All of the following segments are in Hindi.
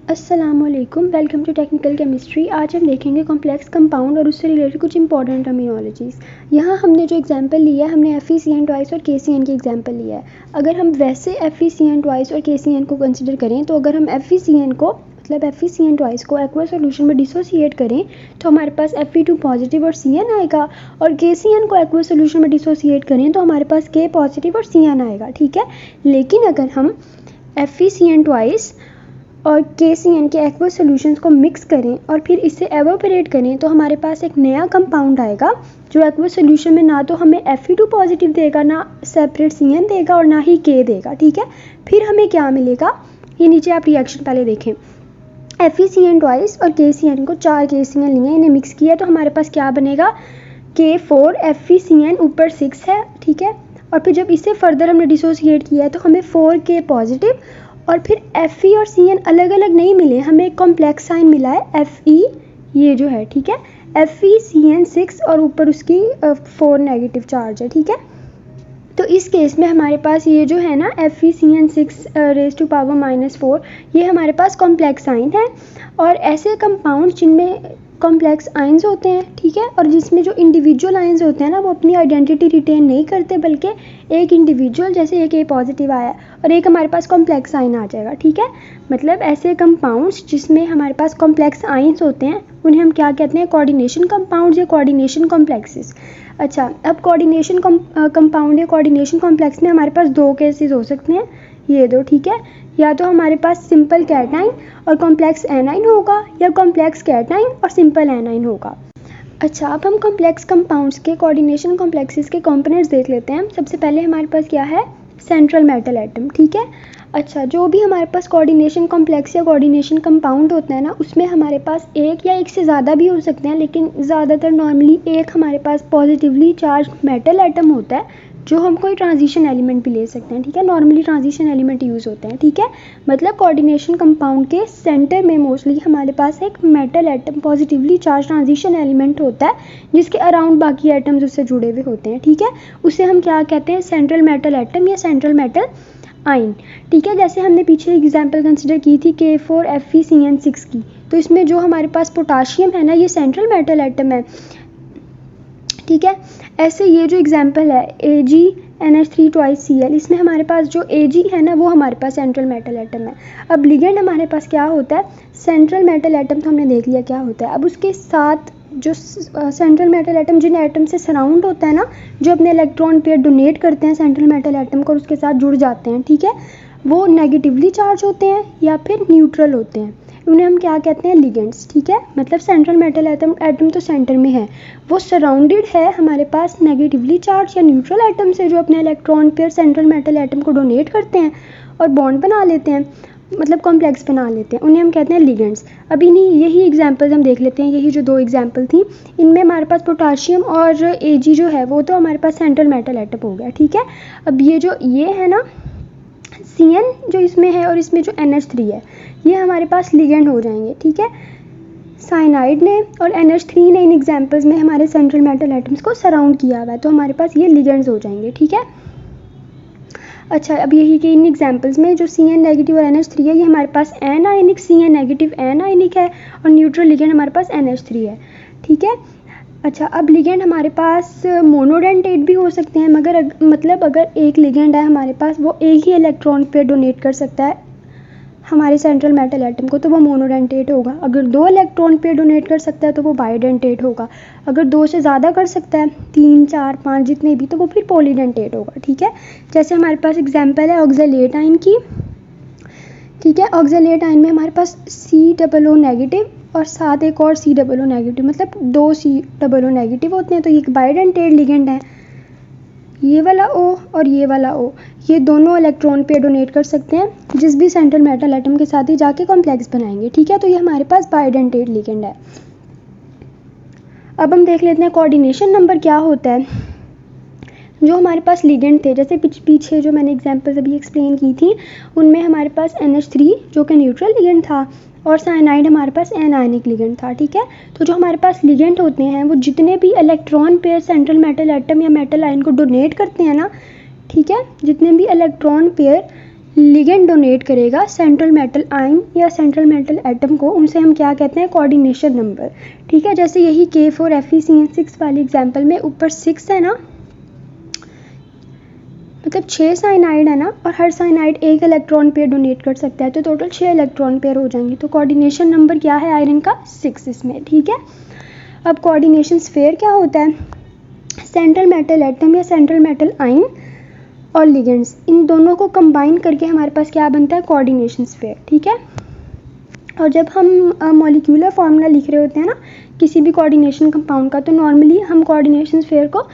अस्सलामुअलैकुम, वेलकम टू टेक्निकल केमिस्ट्री। आज हम देखेंगे कॉम्प्लेक्स कंपाउंड और उससे रिलेटेड कुछ इंपॉर्टेंट टर्मिनोलॉजीज़। यहाँ हमने जो एग्जांपल लिया है, हमने FeCN ट्वाइस और KCN की एग्जांपल लिया है। अगर हम वैसे FeCN ट्वाइस और KCN को कंसिडर करें तो अगर हम FeCN को मतलब FeCN ट्वाइस को एक्वा सॉल्यूशन में डिसोसिएट करें तो हमारे पास Fe2 पॉजिटिव और Cn आएगा, और KCN को एक्वा सॉल्यूशन में डिसोसिएट करें तो हमारे पास K पॉजिटिव और Cn आएगा। ठीक है, लेकिन अगर हम FeCN ट्वाइस और KCN के एक्वा सॉल्यूशंस को मिक्स करें और फिर इसे एवोपरेट करें तो हमारे पास एक नया कंपाउंड आएगा जो एक्वा सॉल्यूशन में ना तो हमें Fe2 पॉजिटिव देगा, ना सेपरेट Cn देगा और ना ही K देगा। ठीक है, फिर हमें क्या मिलेगा, ये नीचे आप रिएक्शन पहले देखें। FeCN ट्वाइस और KCN को 4 KCN लिए, इन्हें मिक्स किया तो हमारे पास क्या बनेगा, K4 FeCN ऊपर 6 है। ठीक है, और फिर जब इसे फर्दर हमने डिसोसिएट किया है तो हमें 4K पॉजिटिव और फिर Fe और Cn अलग अलग नहीं मिले, हमें एक कॉम्प्लेक्स साइन मिला है Fe, ये जो है। ठीक है, FeCN6 और ऊपर उसकी 4 नेगेटिव चार्ज है। ठीक है, तो इस केस में हमारे पास ये जो है ना FeCN6 रेज़ टू पावर -4, ये हमारे पास कॉम्प्लेक्स साइन है। और ऐसे कंपाउंड जिनमें कॉम्प्लेक्स आइंस होते हैं, ठीक है, और जिसमें जो इंडिविजुअल आइंस होते हैं ना वो अपनी आइडेंटिटी रिटेन नहीं करते, बल्कि एक इंडिविजुअल जैसे एक A पॉजिटिव आया और एक हमारे पास कॉम्प्लेक्स आइन आ जाएगा। ठीक है, मतलब ऐसे कंपाउंड्स जिसमें हमारे पास कॉम्प्लेक्स आइंस होते हैं उन्हें हम क्या कहते हैं, कोऑर्डिनेशन कंपाउंड्स या कोऑर्डिनेशन कॉम्प्लेक्सेस। अच्छा, अब कोऑर्डिनेशन कंपाउंड या कोऑर्डिनेशन कॉम्प्लेक्स में हमारे पास दो केसेस हो सकते हैं, ये दो। ठीक है, या तो हमारे पास सिंपल कैटाइन और कॉम्प्लेक्स एनाइन होगा, या कॉम्प्लेक्स कैटाइन और सिंपल एनाइन होगा। अच्छा, अब हम कॉम्प्लेक्स कंपाउंड्स के कोऑर्डिनेशन कॉम्प्लेक्सेस के कंपोनेंट्स देख लेते हैं। सबसे पहले हमारे पास क्या है, सेंट्रल मेटल एटम। ठीक है, अच्छा, जो भी हमारे पास कोऑर्डिनेशन कॉम्प्लेक्स या कोऑर्डिनेशन कंपाउंड होता है ना, उसमें हमारे पास एक या एक से ज़्यादा भी हो सकते हैं, लेकिन ज़्यादातर नॉर्मली एक हमारे पास पॉजिटिवली चार्ज मेटल एटम होता है, जो हम कोई ट्रांजिशन एलिमेंट भी ले सकते हैं। ठीक है, नॉर्मली ट्रांजिशन एलिमेंट यूज़ होते हैं। ठीक है, मतलब कोऑर्डिनेशन कंपाउंड के सेंटर में मोस्टली हमारे पास एक metal atom positively charge transition element होता है, जिसके अराउंड बाकी एटम्स उससे जुड़े हुए होते हैं। ठीक है, उसे हम क्या कहते हैं, सेंट्रल मेटल एटम या सेंट्रल मेटल आइन। ठीक है, जैसे हमने पीछे एग्जाम्पल कंसिडर की थी K4 FeCN6 की, तो इसमें जो हमारे पास पोटाशियम है ना, ये सेंट्रल मेटल एटम है। ठीक है, ऐसे ये जो एग्जाम्पल है AgNH3 ट्वाइस Cl, इसमें हमारे पास जो Ag है ना वो हमारे पास सेंट्रल मेटल एटम है। अब लिगेंड हमारे पास क्या होता है, सेंट्रल मेटल एटम तो हमने देख लिया क्या होता है। अब उसके साथ जो सेंट्रल मेटल एटम जिन एटम से सराउंड होता है ना, जो अपने इलेक्ट्रॉन पेयर डोनेट करते हैं सेंट्रल मेटल एटम को और उसके साथ जुड़ जाते हैं, ठीक है, वो नेगेटिवली चार्ज होते हैं या फिर न्यूट्रल होते हैं, उन्हें हम क्या कहते हैं, लिगेंड्स। ठीक है, मतलब सेंट्रल मेटल एटम तो सेंटर में है, वो सराउंडेड है हमारे पास नेगेटिवली चार्ज या न्यूट्रल एटम से, जो अपने electron pair central metal atom को डोनेट करते हैं और बॉन्ड बना लेते हैं, मतलब कॉम्प्लेक्स बना लेते हैं, उन्हें हम कहते हैं लिगेंड्स। अब इन्हीं यही एग्जांपल्स हम देख लेते हैं, यही जो दो एग्जांपल थी, इनमें हमारे पास पोटाशियम और Ag जो है वो तो हमारे पास सेंट्रल मेटल एटम हो गया। ठीक है, अब ये है ना Cn जो इसमें है और इसमें जो NH3 है, ये हमारे पास लिगेंड हो जाएंगे। ठीक है, साइनाइड ने और NH3 ने इन एग्जांपल्स में हमारे सेंट्रल मेटल एटम्स को सराउंड किया हुआ है, तो हमारे पास ये लिगेंड्स हो जाएंगे। ठीक है, अच्छा, अब यही कि इन एग्जांपल्स में जो Cn नेगेटिव और NH3 है, ये हमारे पास एनायनिक Cn नेगेटिव एनायनिक है और न्यूट्रल लिगेंड हमारे पास NH3 है। ठीक है, अच्छा, अब लिगेंड हमारे पास मोनोडेंटेट भी हो सकते हैं, मगर मतलब अगर एक लिगेंड है हमारे पास, वो एक ही इलेक्ट्रॉन पे डोनेट कर सकता है हमारे सेंट्रल मेटल एटम को, तो वो मोनोडेंटेट होगा। अगर 2 इलेक्ट्रॉन पे डोनेट कर सकता है तो वो बाइडेंटेट होगा। अगर 2 से ज़्यादा कर सकता है, 3, 4, 5 जितने भी, तो वो फिर पॉलीडेंटेट होगा। ठीक है, जैसे हमारे पास एग्जांपल है ऑक्सलेट आइन की। ठीक है, ऑक्सलेट आइन में हमारे पास COO नेगेटिव और साथ एक और COO नेगेटिव, मतलब 2 COO नेगेटिव होते हैं, तो ये एक बाइडेंटेट लिगेंड है। ये वाला O और ये वाला O, ये दोनों इलेक्ट्रॉन पे डोनेट कर सकते हैं जिस भी सेंट्रल मेटल एटम के साथ ही जाके कॉम्प्लेक्स बनाएंगे। ठीक है, तो ये हमारे पास बाइडेंटेट लिगेंड है। अब हम देख लेते हैं कोऑर्डिनेशन नंबर क्या होता है। जो हमारे पास लिगेंड थे, जैसे पीछे जो मैंने एग्जांपल्स अभी एक्सप्लेन की थी, उनमें हमारे पास NH3 जो कि न्यूट्रल लिगेंड था और साइनाइड हमारे पास एनायनिक लिगेंड था। ठीक है, तो जो हमारे पास लिगेंड होते हैं वो जितने भी electron pair central metal atom या मेटल आयन को डोनेट करते हैं ना, ठीक है, जितने भी इलेक्ट्रॉन पेयर लिगेंड डोनेट करेगा सेंट्रल मेटल आयन या सेंट्रल मेटल एटम को, उनसे हम क्या कहते हैं, कोऑर्डिनेशन नंबर। ठीक है, जैसे यही K4FeCN6 वाली एग्जांपल में ऊपर 6 है ना, मतलब 6 साइनाइड है ना, और हर साइनाइड एक इलेक्ट्रॉन पेयर डोनेट कर सकता है, तो टोटल 6 इलेक्ट्रॉन पेयर हो जाएंगे। तो कोऑर्डिनेशन नंबर क्या है आयरन का, 6 इसमें। ठीक है, अब कोऑर्डिनेशन स्फीयर क्या होता है, सेंट्रल मेटल एटम या सेंट्रल मेटल आयन और लिगेंड्स, इन दोनों को कंबाइन करके हमारे पास क्या बनता है, कोऑर्डिनेशन स्फीयर। ठीक है, और जब हम मॉलिक्यूलर फार्मूला लिख रहे होते हैं ना किसी भी कोऑर्डिनेशन कंपाउंड का, तो नॉर्मली हम कोऑर्डिनेशन स्फीयर को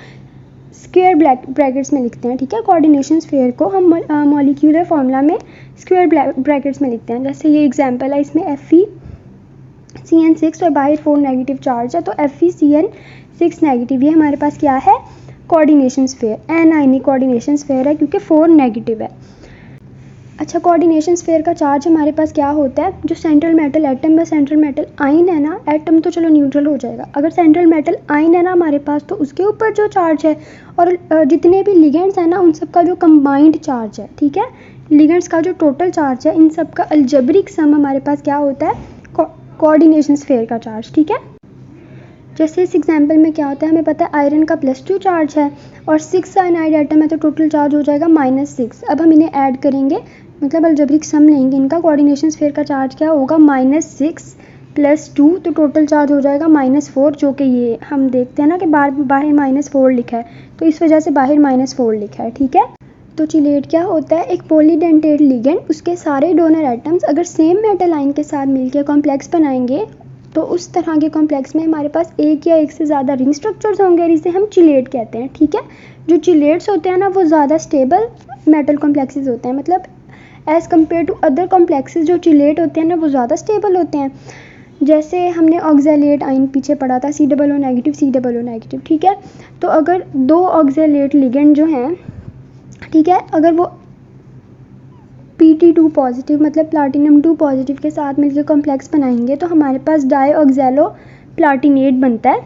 स्क्वायर ब्रैकेट्स में लिखते हैं। ठीक है, कोऑर्डिनेशन स्फीयर को हम मॉलिक्यूलर फार्मूला में स्क्वायर ब्रैकेट्स में लिखते हैं। जैसे ये एग्जांपल है, इसमें FeCN6 और बाहर 4 नेगेटिव चार्ज है, तो FeCN6 नेगेटिव, ये हमारे पास क्या है, coordination sphere, anionic coordination sphere है क्योंकि 4 नेगेटिव है। अच्छा, कोऑर्डिनेशन स्फीयर का चार्ज हमारे पास क्या होता है, जो सेंट्रल मेटल एटम या सेंट्रल मेटल आयन है ना, एटम तो चलो न्यूट्रल हो जाएगा, अगर सेंट्रल मेटल आयन है ना हमारे पास, तो उसके ऊपर जो चार्ज है, और जितने भी लिगेंड्स हैं ना उन सब का जो कंबाइंड चार्ज है। ठीक है, लिगेंड्स का जो टोटल चार्ज है, इन सब का अलजेब्रिक सम हमारे पास क्या होता है, कोऑर्डिनेशन स्फीयर का चार्ज। ठीक है, जैसे इस एग्जांपल में क्या होता है, हमें पता है आयरन का +2 चार्ज है और 6 साइनाइड एटम है, तो टोटल चार्ज हो जाएगा -6। अब हम इन्हें ऐड करेंगे, मतलब अलजेब्रिक सम लेंगे इनका, कोऑर्डिनेशन स्फीयर का चार्ज क्या होगा, -6 + 2, तो टोटल चार्ज हो जाएगा -4, जो कि ये हम देखते हैं ना कि बाहर -4 लिखा है, तो इस वजह से बाहर -4 लिखा है। ठीक है, तो चिलेट क्या होता है, एक पॉलीडेंटेट लिगेंड, उसके सारे डोनर एटम्स अगर सेम मेटल आयन के साथ मिलकर कॉम्प्लेक्स बनाएंगे, तो उस तरह के कॉम्प्लेक्स में हमारे पास एक या एक से ज़्यादा रिंग स्ट्रक्चर्स होंगे, इसे हम चिलेट कहते हैं। ठीक है, जो चिलेट्स होते हैं ना वो ज़्यादा स्टेबल मेटल कॉम्प्लेक्सेस होते हैं, मतलब as compare to other complexes जो चिलेट होते हैं ना वो ज़्यादा स्टेबल होते हैं। जैसे हमने ऑक्सैलेट आयन पीछे पढ़ा था, COO नेगेटिव COO नेगेटिव। ठीक है, तो अगर 2 ऑक्सैलेट लिगेंड जो हैं, ठीक है, अगर वो Pt2 पॉजिटिव मतलब प्लाटिनम 2 पॉजिटिव के साथ मिलकर कॉम्प्लेक्स बनाएंगे, तो हमारे पास डाईऑक्सैलो प्लाटिनेट बनता है।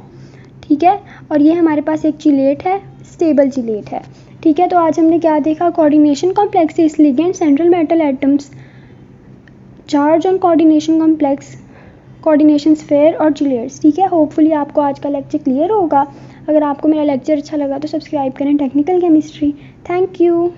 ठीक है, और ये हमारे पास एक चिलेट है, स्टेबल चिलेट है। ठीक है, तो आज हमने क्या देखा, coordination complexes, ligand, central metal atoms, charge on coordination complex, coordination sphere और चिलेट्स। ठीक है, होपफुली आपको आज का लेक्चर क्लियर होगा। अगर आपको मेरा लेक्चर अच्छा लगा तो सब्सक्राइब करें टेक्निकल केमिस्ट्री। Thank you.